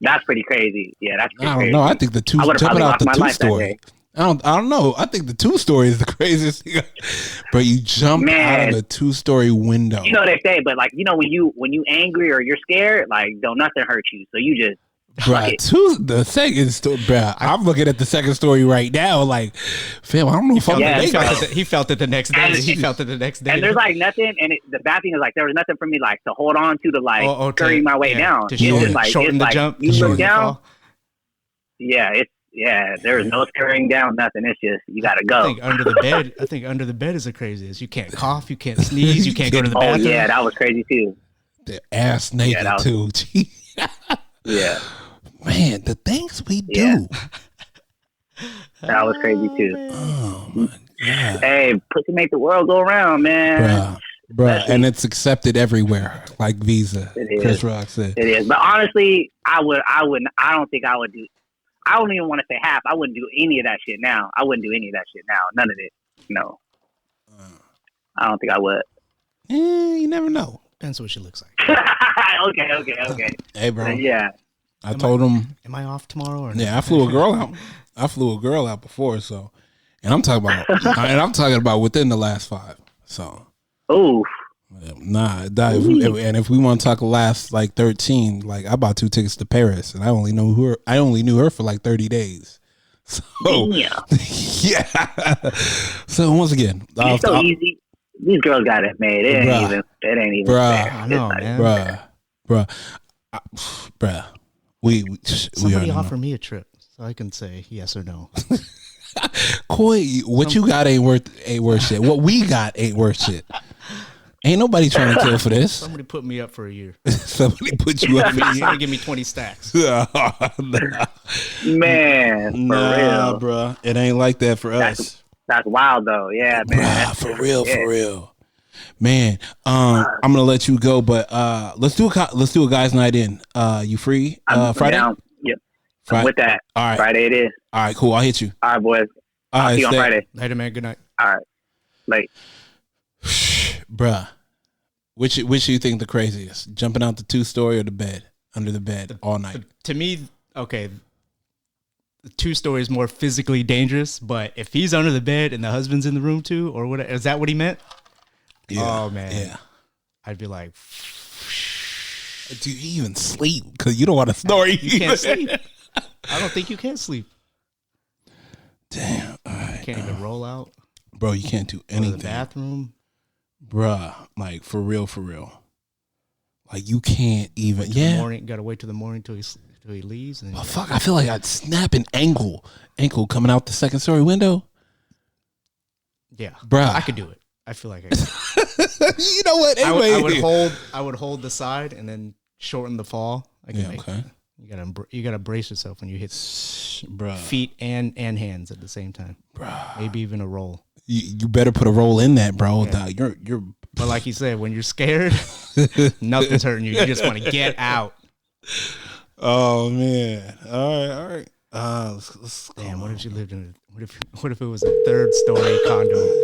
That's pretty crazy. Yeah, that's pretty crazy. I don't know. I think the two jumping out the two story. I don't know. I think the 2-story is the craziest thing. But you jumped out of a 2-story window. You know what they say, but when you angry or you're scared, don't nothing hurt you. So you just the second story, bruh. I'm looking at the second story right now. Like, fam, I don't know if he felt it the next day. He felt it the next day. And there's nothing. And the bad thing is there was nothing for me to hold on to scurry my way down. To shorten the jump. You look down. Yeah, there's no scurrying down, nothing. It's just you gotta go. I think under the bed is the craziest. You can't cough, you can't sneeze, you can't go to the bathroom. Oh yeah, that was crazy too. The ass naked too. Yeah. Man, the things we do. That was crazy too. Oh my god. Hey, pussy make the world go around, man. Bruh, and it's accepted everywhere, like Visa. Chris Rock said. It is. But honestly, I don't think I would do. I don't even want to say half. I wouldn't do any of that shit now. None of it. No. I don't think I would. You never know. Depends what she looks like. Okay. Hey, bro. Yeah. I told him. Am I off tomorrow? Or I flew a girl out. I flew a girl out before, so. And I'm talking about within the last 5. So. Oof. Nah, if we want to talk last 13, I bought 2 tickets to Paris, and I only knew her for 30 days. So yeah. So once again, it's so easy. These girls got it made. It ain't even fair. I know, man. Bruh. Somebody offer me a trip so I can say yes or no. Coy, what you got ain't worth shit. What we got ain't worth shit. Ain't nobody trying to kill for this. Somebody put me up for a year. Somebody put you up for a year. Somebody give me 20 stacks. Man, for real. Bro. It ain't like that for us. That's wild, though. Yeah, man. Bruh, for real. Man, I'm going to let you go, but let's do a guys' night in. You free Friday? Down. Yep. I'm with that. All right. Friday it is. All right, cool. I'll hit you. All right, boys. All right, see you on Friday. Later, man. Good night. All right. Late. Bruh, which you think the craziest? Jumping out the 2-story or the bed? Under the bed all night? To me, okay, the 2-story is more physically dangerous, but if he's under the bed and the husband's in the room too, or what, is that what he meant? Yeah. Oh man. Yeah. I'd be like, do you even sleep? Because you don't want to snore. You can't sleep. I don't think you can sleep. Damn. All right. You can't even roll out. Bro, you can't do anything. Go to the bathroom. Bruh, like for real. Like you can't even. Morning, gotta wait till the morning till he leaves. And fuck, I feel like I'd snap an ankle coming out the 2nd story window. Yeah, bruh, I could do it. I feel like I could. You know what? Anyway, I would hold the side and then shorten the fall. Okay. You gotta brace yourself when you hit bruh. feet and hands at the same time. Bruh. Maybe even a roll. You better put a roll in that, bro. Yeah. You're. But like you said, when you're scared, nothing's hurting you. You just want to get out. Oh man! All right. Let's Damn, what if you lived in? What if it was a 3rd story condo?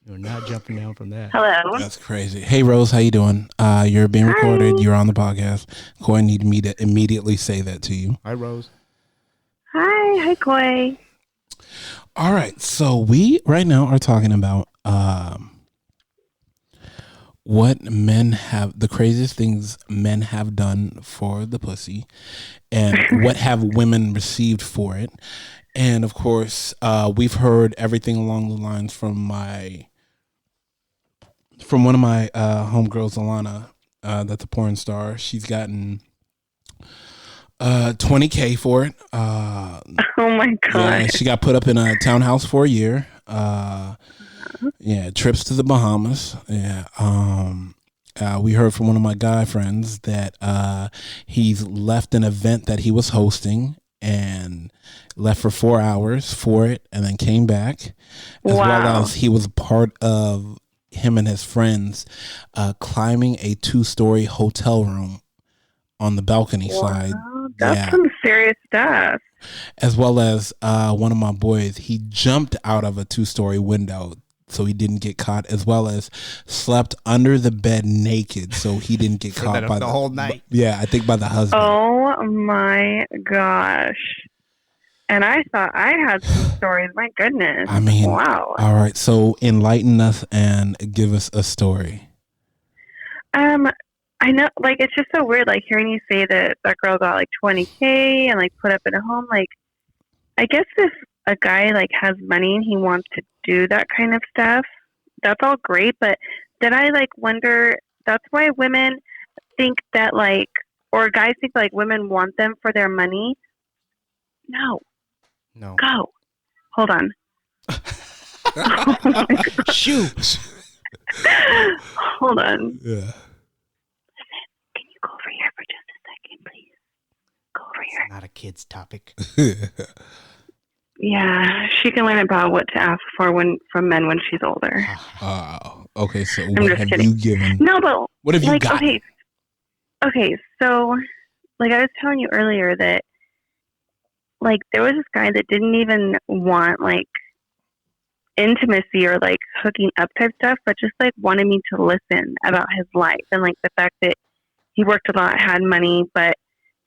You're not jumping down from that. Hello. That's crazy. Hey Rose, how you doing? You're being recorded. You're on the podcast. Coy needed me to immediately say that to you. Hi, Rose. Hi, Coy. All right, so we right now are talking about what men have, the craziest things men have done for the pussy, and what have women received for it. And of course, we've heard everything along the lines from one of my homegirls, Alana, that's a porn star. She's gotten $20K for it. Oh my god! Yeah, she got put up in a townhouse for a year. Trips to the Bahamas. Yeah. We heard from one of my guy friends that he's left an event that he was hosting and left for 4 hours for it, and then came back. As well as he was part of him and his friends climbing a 2-story hotel room on the balcony side. That's some serious stuff. As well as one of my boys, he jumped out of a 2-story window so he didn't get caught, as well as slept under the bed naked so he didn't get caught by the whole night. Yeah, I think by the husband. Oh my gosh. And I thought I had some stories. My goodness. I mean, wow. All right, so enlighten us and give us a story. I know, like, it's just so weird, like, hearing you say that girl got, like, $20K and, like, put up in a home. Like, I guess if a guy, like, has money and he wants to do that kind of stuff, that's all great. But then I, like, wonder, that's why women think that, like, or guys think, like, women want them for their money. No. Go. Hold on. Shoot. Hold on. Yeah. Go over here for just a second, please. Go over here. Not a kid's topic. Yeah, she can learn about what to ask for from men when she's older. Okay, so I'm what just have kidding. you given? No, but what have you like, got? Okay, so like I was telling you earlier that like there was this guy that didn't even want like intimacy or like hooking up type stuff, but just like wanted me to listen about his life and like the fact that he worked a lot, had money, but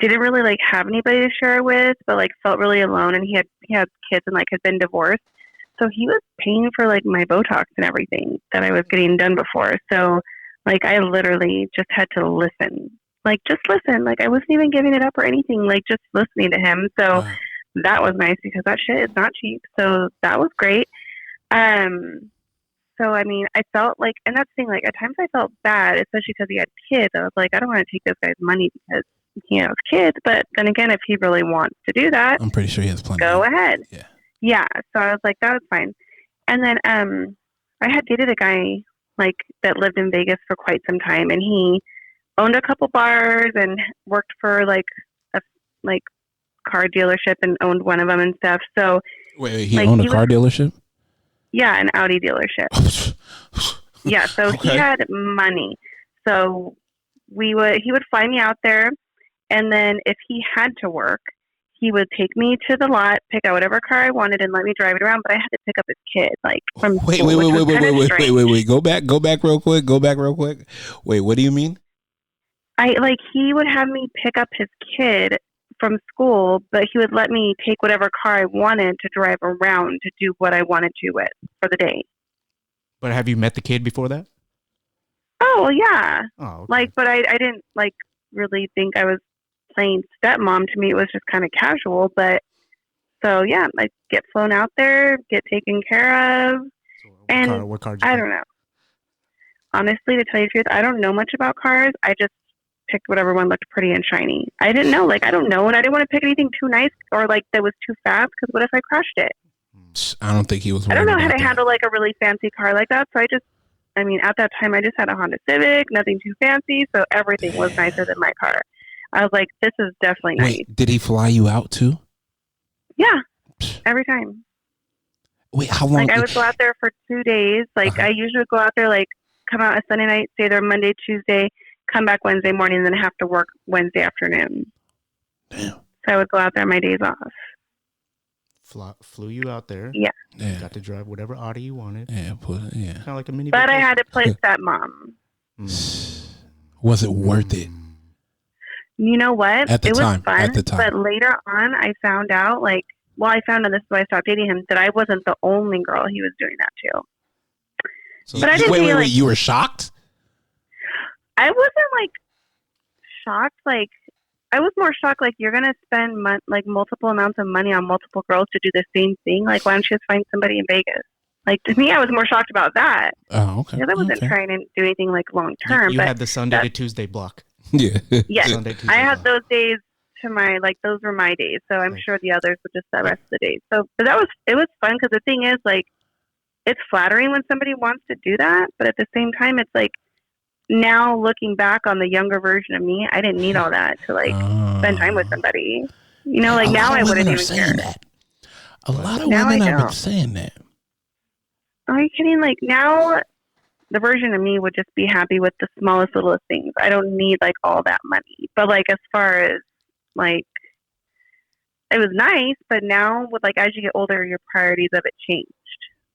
didn't really like have anybody to share with, but like felt really alone, and he had kids and like had been divorced. So he was paying for like my Botox and everything that I was getting done before. So like I literally just had to listen. Like just listen. Like I wasn't even giving it up or anything, like just listening to him. So that was nice because that shit is not cheap. So that was great. So, I mean, I felt like, and that's the thing, like, at times I felt bad, especially because he had kids. I was like, I don't want to take this guy's money because he has kids. But then again, if he really wants to do that, I'm pretty sure he has plenty. Go ahead. Yeah. Yeah. So I was like, that was fine. And then I had dated a guy, like, that lived in Vegas for quite some time. And he owned a couple bars and worked for, like, a car dealership and owned one of them and stuff. So. Wait, he owned a car dealership? Yeah, an Audi dealership. Yeah, so okay. He had money. So he would fly me out there, and then if he had to work, he would take me to the lot, pick out whatever car I wanted, and let me drive it around. But I had to pick up his kid, like from wait. Go back real quick. Wait, what do you mean? He would have me pick up his kid from school, but he would let me take whatever car I wanted to drive around to do what I wanted to with for the day. But have you met the kid before that? Oh, well, yeah. Oh, okay. Like, but I didn't like really think I was playing stepmom. To me, it was just kind of casual. But so yeah, I get flown out there, get taken care of, and what car I don't know. Honestly, to tell you the truth, I don't know much about cars. I just picked whatever one looked pretty and shiny. I didn't know. Like, I don't know, and I didn't want to pick anything too nice or like that was too fast. Because what if I crashed it? I don't think he was. I don't know how to handle like a really fancy car like that. So I mean, at that time, I just had a Honda Civic, nothing too fancy, so everything was nicer than my car. I was like, this is definitely nice. Wait, did he fly you out too? Yeah, every time. Wait, how long? Like, I would go out there for 2 days. Like, I usually would go out there, like, come out a Sunday night, stay there Monday, Tuesday, come back Wednesday morning, and then have to work Wednesday afternoon. Damn. So I would go out there my days off. Flew you out there. Yeah. You got to drive whatever Audi you wanted. Yeah, kind of like a mini. But vacation. I had to play stepmom. Was it worth it? You know what? At the it time, was fun. at the time. But later on, I found out, like, I found out this is why I stopped dating him, that I wasn't the only girl he was doing that to. So but I didn't wait, you were shocked? I wasn't, like, shocked. Like, I was more shocked, like, you're going to spend, multiple amounts of money on multiple girls to do the same thing? Like, why don't you just find somebody in Vegas? Like, to me, I was more shocked about that. Oh, okay. Because I wasn't trying to do anything, like, long-term. You had the Sunday to Tuesday block. Yeah. Yes. Sunday, Tuesday I had block. those days to those were my days. So I'm sure the others were just the rest of the days. So, but it was fun because the thing is, like, it's flattering when somebody wants to do that. But at the same time, it's like, now looking back on the younger version of me, I didn't need all that to like spend time with somebody. You know, like now I wouldn't even care. That. A lot of women have been saying that. Are you kidding? Like now, the version of me would just be happy with the smallest, littlest things. I don't need like all that money. But like as far as like, it was nice. But now with like as you get older, your priorities of it changed.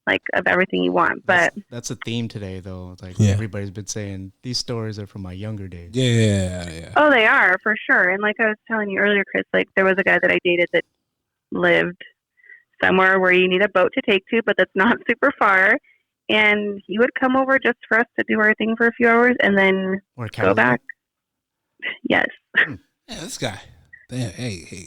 Like of everything you want, but that's a theme today, though. Like everybody's been saying, these stories are from my younger days. Yeah. Oh, they are for sure. And like I was telling you earlier, Chris, like there was a guy that I dated that lived somewhere where you need a boat to take to, but that's not super far. And he would come over just for us to do our thing for a few hours and then go back. Yes. Yeah, this guy. Damn, hey,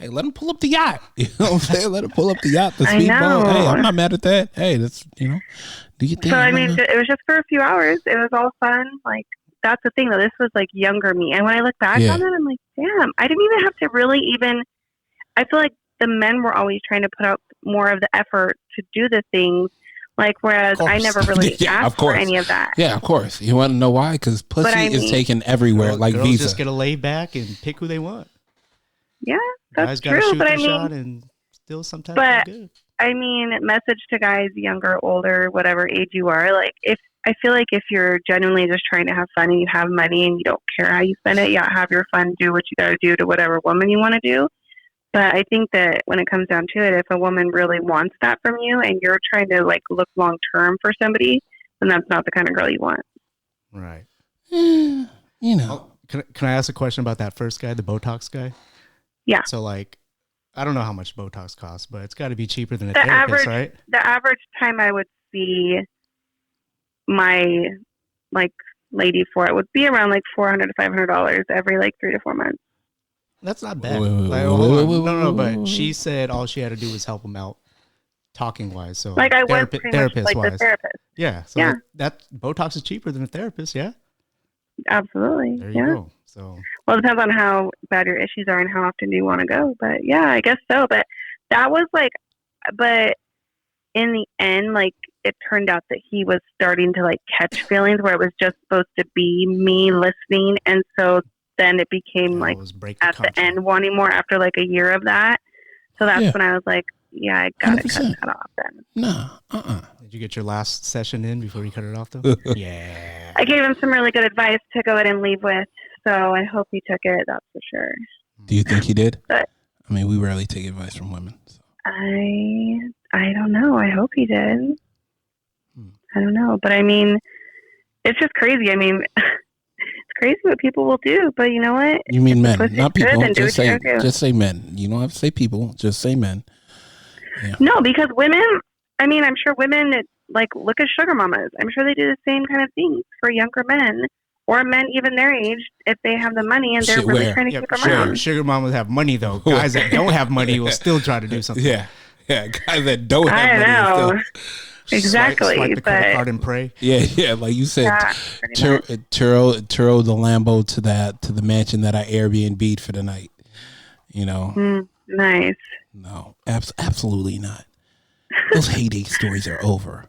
let him pull up the yacht. You know what I'm saying? Let him pull up the yacht, the speedboat. Hey, I'm not mad at that. Hey, that's, do you think? So, I mean, it was just for a few hours. It was all fun. Like, that's the thing, though. This was, like, younger me. And when I look back on it, I'm like, damn, I didn't even have to really I feel like the men were always trying to put out more of the effort to do the things. Like, whereas I never really asked for any of that. Yeah, of course. You want to know why? Because pussy is taken everywhere, like girls Visa. Just get to lay back and pick who they want. Yeah, that's guys true. Shoot but the I mean, shot and still sometimes good. I mean, message to guys, younger, older, whatever age you are. Like, I feel like if you're genuinely just trying to have fun and you have money and you don't care how you spend it, have your fun, do what you got to do to whatever woman you want to do. But I think that when it comes down to it, if a woman really wants that from you and you're trying to like look long term for somebody, then that's not the kind of girl you want. Right. You know. Oh, can I ask a question about that first guy, the Botox guy? Yeah. So like, I don't know how much Botox costs, but it's got to be cheaper than a therapist, right? The average time I would see my like lady for it would be around like $400 to $500 every like 3 to 4 months. That's not bad. No, but she said all she had to do was help him out, talking wise. So like I went pretty much like the therapist. Yeah. So that Botox is cheaper than a therapist. Yeah. Absolutely. There you go. So well, it depends on how bad your issues are and how often do you want to go. But yeah, I guess so. But that was like, but in the end, like it turned out that he was starting to like catch feelings where it was just supposed to be me listening, and so. Then it became like at the end wanting more after like a year of that. So that's when I was like, I gotta 100%. cut that off then. No, Did you get your last session in before you cut it off though? Yeah. I gave him some really good advice to go ahead and leave with. So I hope he took it, that's for sure. Do you think he did? But I mean, we rarely take advice from women. So. I don't know. I hope he did. I don't know. But I mean, it's just crazy. I mean, it's crazy what people will do, but you know what? You mean men, not people. Good, Just say men. You don't have to say people. Just say men. Yeah. No, because women. I mean, I'm sure women like look at sugar mamas. I'm sure they do the same kind of thing for younger men or men even their age if they have the money and they're really trying to keep them around. Sugar mamas have money though. Guys that don't have money will still try to do something. Yeah, guys that don't have money. I know. Exactly. Swipe the credit card and pray. Yeah, like you said, Turo the Lambo to the mansion that I Airbnb'd for the night. You know. Nice. No, absolutely not. Those heyday stories are over.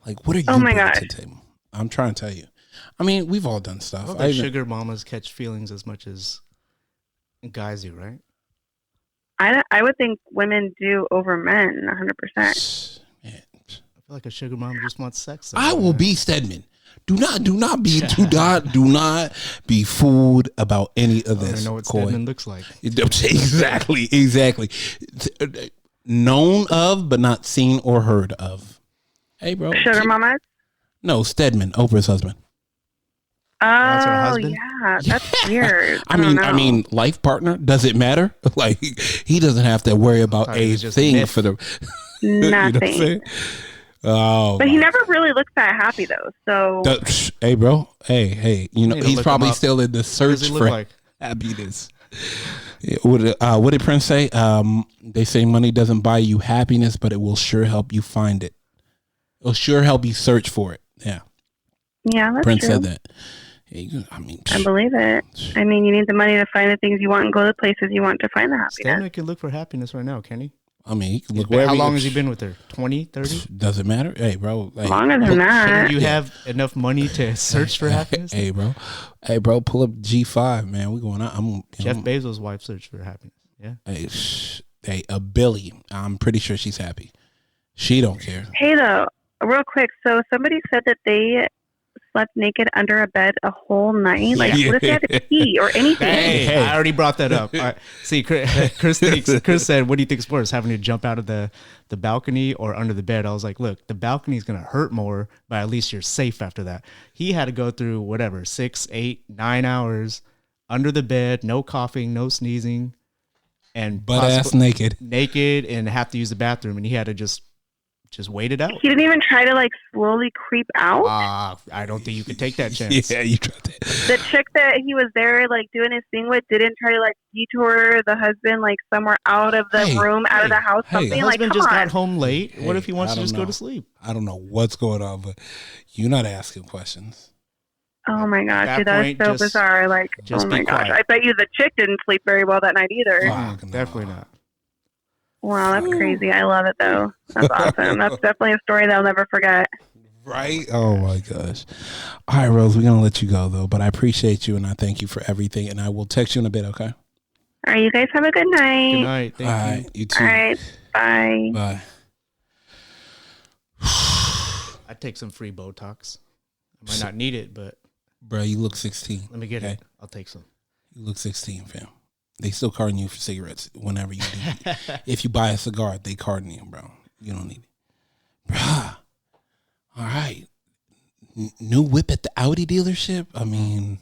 Like, what are you doing to the table? I'm trying to tell you. I mean, we've all done stuff. Sugar mamas catch feelings as much as guys do, right? I would think women do over men 100%. Man. I feel like a sugar mama just wants sex. I will be Stedman. Do not be fooled about any of this. I know what Stedman looks like. Exactly. Known of, but not seen or heard of. Hey, bro. Sugar mamas? No, Stedman, Oprah's husband. Oh, yeah, that's weird. I mean, life partner. Does it matter? Like, he doesn't have to worry about a thing for the nothing. But he never really looks that happy though. So hey, bro. Hey. You know he's probably still in the search for happiness. Yeah, what did Prince say? They say money doesn't buy you happiness, but it will sure help you find it. It'll sure help you search for it. Yeah. Yeah, that's Prince true. said that. I believe it. I mean, you need the money to find the things you want and go to the places you want to find the happiness. Stanley can look for happiness right now, can he? I mean, he can look wherever. How long has he been with her? 20, 30? Doesn't matter. Hey, bro. Like, longer than that. You have enough money to search for happiness? Hey, bro. Pull up G5, man. We going out. Jeff Bezos' wife searched for happiness. Yeah. Hey, a Billy. I'm pretty sure she's happy. She don't care. Hey, though, real quick. So somebody said that they slept naked under a bed a whole night. Like, what if they had to pee or anything? Hey, I already brought that up. See, Chris said, what do you think is worse, having to jump out of the balcony or under the bed? I was like, look, the balcony is going to hurt more, but at least you're safe after that. He had to go through 6, 8, 9 hours under the bed, no coughing, no sneezing, and butt ass naked and have to use the bathroom, and he had to just wait it out. He didn't even try to like slowly creep out. I don't think you could take that chance. Yeah, you tried that. The chick that he was there like doing his thing with didn't try to like detour the husband like somewhere out of the room, out of the house. Something the husband just got home late. What if he wants to just go to sleep? I don't know what's going on, but you're not asking questions. Oh my gosh, dude, that was so bizarre. Like, oh my gosh, I bet you the chick didn't sleep very well that night either. Definitely not. Wow, that's crazy. I love it, though. That's awesome. That's definitely a story that I'll never forget. Right? Oh, my gosh. All right, Rose, we're going to let you go, though. But I appreciate you, and I thank you for everything. And I will text you in a bit, okay? All right, you guys have a good night. Good night. Thank you. All right, you too. All right, bye. Bye. I'd take some free Botox. I might not need it, but... Bro, you look 16. Let me get it. I'll take some. You look 16, fam. They still carding you for cigarettes whenever you do. If you buy a cigar, they carding you, bro. You don't need it. Bruh. All right. New whip at the Audi dealership? I mean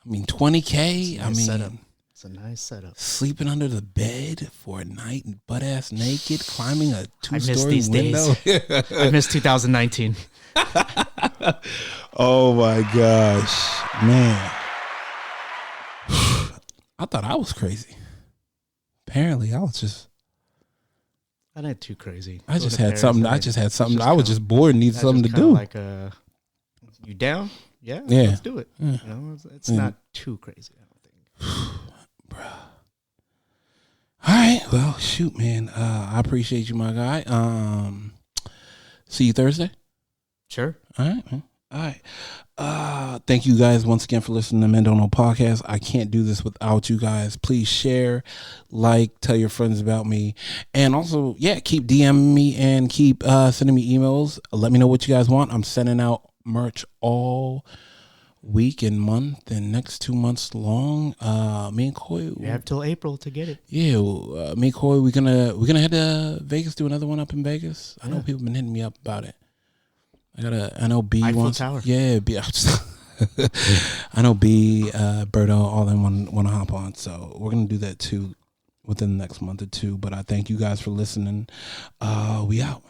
$20K? Setup. It's a nice setup. Sleeping under the bed for a night and butt ass naked, climbing a 2-story window. I miss 2019. Oh my gosh. Man. I thought I was crazy. Apparently, I was just. I not too crazy. I just had something. I was just bored and needed something to do. Like, you down? Yeah. Let's do it. Yeah. You know, it's not too crazy. I don't think. Bruh. All right. Well, shoot, man. I appreciate you, my guy. See you Thursday. Sure. All right, man. All right. Thank you guys once again for listening to Men Don't Know Podcast. I can't do this without you guys. Please share, tell your friends about me. And also, keep DMing me and keep sending me emails. Let me know what you guys want. I'm sending out merch all week and month and next 2 months long. Me and Coy. You have till April to get it. Yeah, me and Coy, we're gonna head to Vegas, do another one up in Vegas. I know people have been hitting me up about it. I know B Eiffel wants. Tower. Yeah, I know B, Berto, all them want to hop on, so we're gonna do that too within the next month or two. But I thank you guys for listening. We out.